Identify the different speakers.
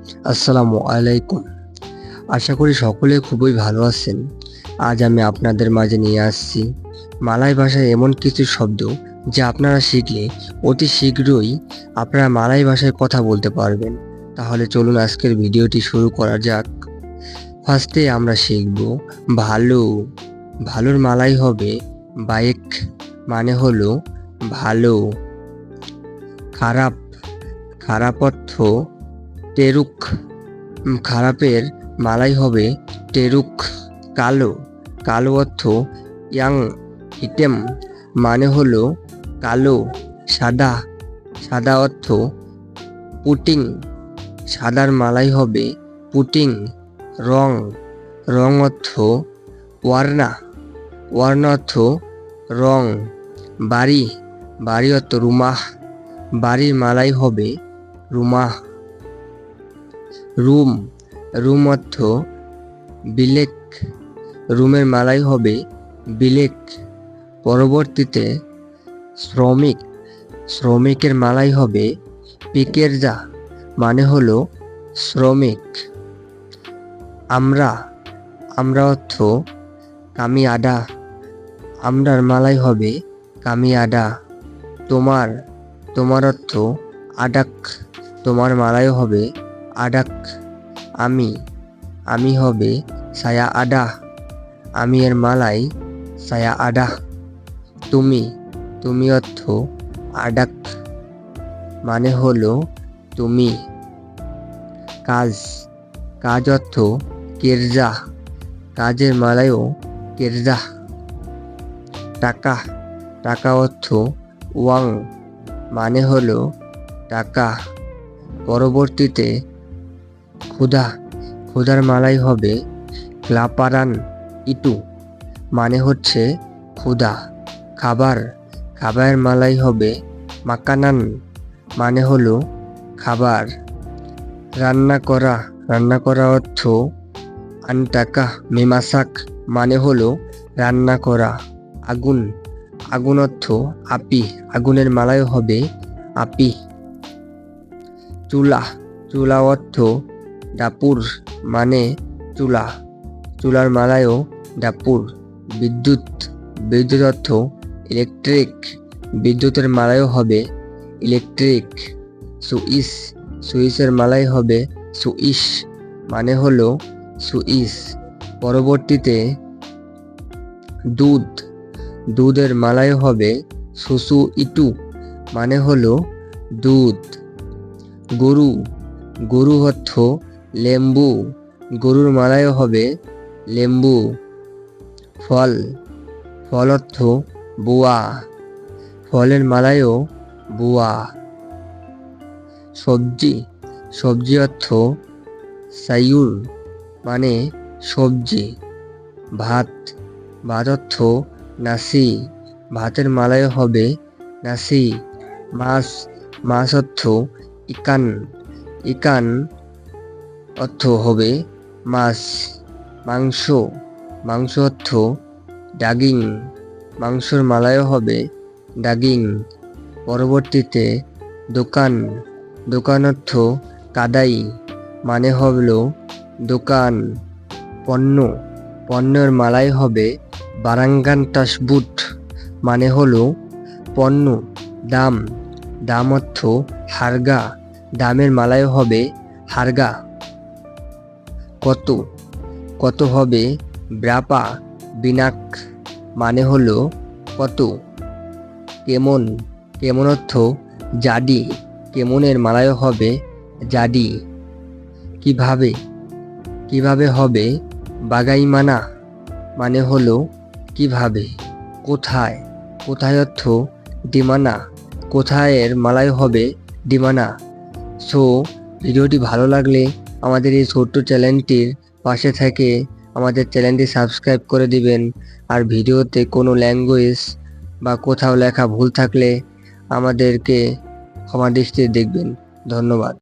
Speaker 1: আসসালামু আলাইকুম। আশা করি সকলে খুবই ভালো আছেন। আজ আমি আপনাদের মাঝে নিয়ে আসছি মালয় ভাষায় এমন কিছু শব্দ যা আপনারা শিখলে অতি শীঘ্রই আপনারা মালয় ভাষায় কথা বলতে পারবেন। তাহলে চলুন আজকের ভিডিওটি শুরু করা যাক। ফার্স্টে আমরা শিখব ভালো। ভালোর মালয় হবে বাইক, মানে হলো ভালো। খারাপ, খারাপ অর্থ টেরুক। খারাপের মালাই হবে টেরুক। কালো, কালো অর্থ ইয়াং হিটেম, মানে হলো কালো। সাদা, সাদা অর্থ পুটিং। সাদার মালাই হবে পুটিং। রং, রং অর্থ ওয়ার্না। ওয়ার্না অর্থ রং। বাড়ি, বাড়ি অর্থ রুমাহ। বাড়ির মালাই হবে রুমাহ। রুম, রুম অর্থ বিলেক। রুমের মালাই হবে বিলেক। পরবর্তীতে শ্রমিক, শ্রমিকের মালাই হবে পিকেরজা, মানে হলো শ্রমিক। আমরা, আমরা অর্থ কামিয়াডা। আমরার মালাই হবে কামিয়াডা। তোমার, তোমার অর্থ আডাক। তোমার মালাই হবে আডাক। আমি, আমি হবে সায়া আডা। আমি এর মালাই সায়া আডা। তুমি, তুমি অর্থ আডাক, মানে হলো তুমি। কাজ, কাজ অর্থ কেরজা। কাজের মালাইও কেরজা। টাকা, টাকা অর্থ ওয়াং, মানে হলো টাকা। পরবর্তীতে ক্ষুধা, ক্ষুধার মালাই হবে ক্লাপারান ইটু, মানে হচ্ছে ক্ষুধা। খাবার, খাবারের মালাই হবে মাকানান, মানে হলো খাবার। রান্না করা, রান্না করা অর্থ আনটাকা মেমাসাক, মানে হলো রান্না করা। আগুন, আগুন অর্থ আপি। আগুনের মালাই হবে আপি। চুলা, চুলা অর্থ ডাপুর, মানে চুলা। চুলার মালায়ও ডাপুর। বিদ্যুৎ, বিদ্যুৎ অর্থ ইলেকট্রিক। বিদ্যুতের মালায়ও হবে ইলেকট্রিক। সুইচ, সুইচের মালাই হবে সুইচ, মানে হলো সুইচ। পরবর্তীতে দুধ, দুধের মালাই হবে সুসু ইটু, মানে হলো দুধ। গরু, গরু অর্থ লেম্বু। গরুর মালাই হবে লেম্বু। ফল, ফল অর্থ বুয়া। ফলের মালাইও বুয়া। সবজি, সবজি অর্থ সাইউর, মানে সবজি। ভাত, ভাত অর্থ নাসি। ভাতের মালাই হবে নাসি। মাছ, মাছ অর্থ ইকান। ইকান অর্থ হবে মাছ। মাংস, মাংস অর্থ ডাগিং। মাংসর মালাইও হবে ডাগিং। পরবর্তীতে দোকান, দোকান অর্থ কাদাই, মানে হলো দোকান। পণ্য, পণ্যের মালাই হবে বারাঙ্গান টাসবুট, মানে হলো পণ্য। দাম, দাম অর্থ হারগা। দামের মালাই হবে হারগা। কত, কত হবে ব্রাপা বিনাক, মানে হলো কত। কেমন, কেমন অর্থ জাডি। কেমনের মালায় হবে জাডি। কিভাবে, কিভাবে হবে বাগাইমানা, মানে হলো কিভাবে। কোথায়, কোথায় অর্থ ডিমানা। কোথায়ের মালায় হবে ডিমানা। সো ভিডিওটি ভালো লাগলে আমাদের এই ছোট্ট চ্যানেলটির পাশে থেকে আমাদের চ্যানেলটি সাবস্ক্রাইব করে দিবেন। আর ভিডিওতে কোনো ল্যাঙ্গুয়েজ বা কোথাও লেখা ভুল থাকলে আমাদেরকে ক্ষমা দৃষ্টিতে দেখবেন। ধন্যবাদ।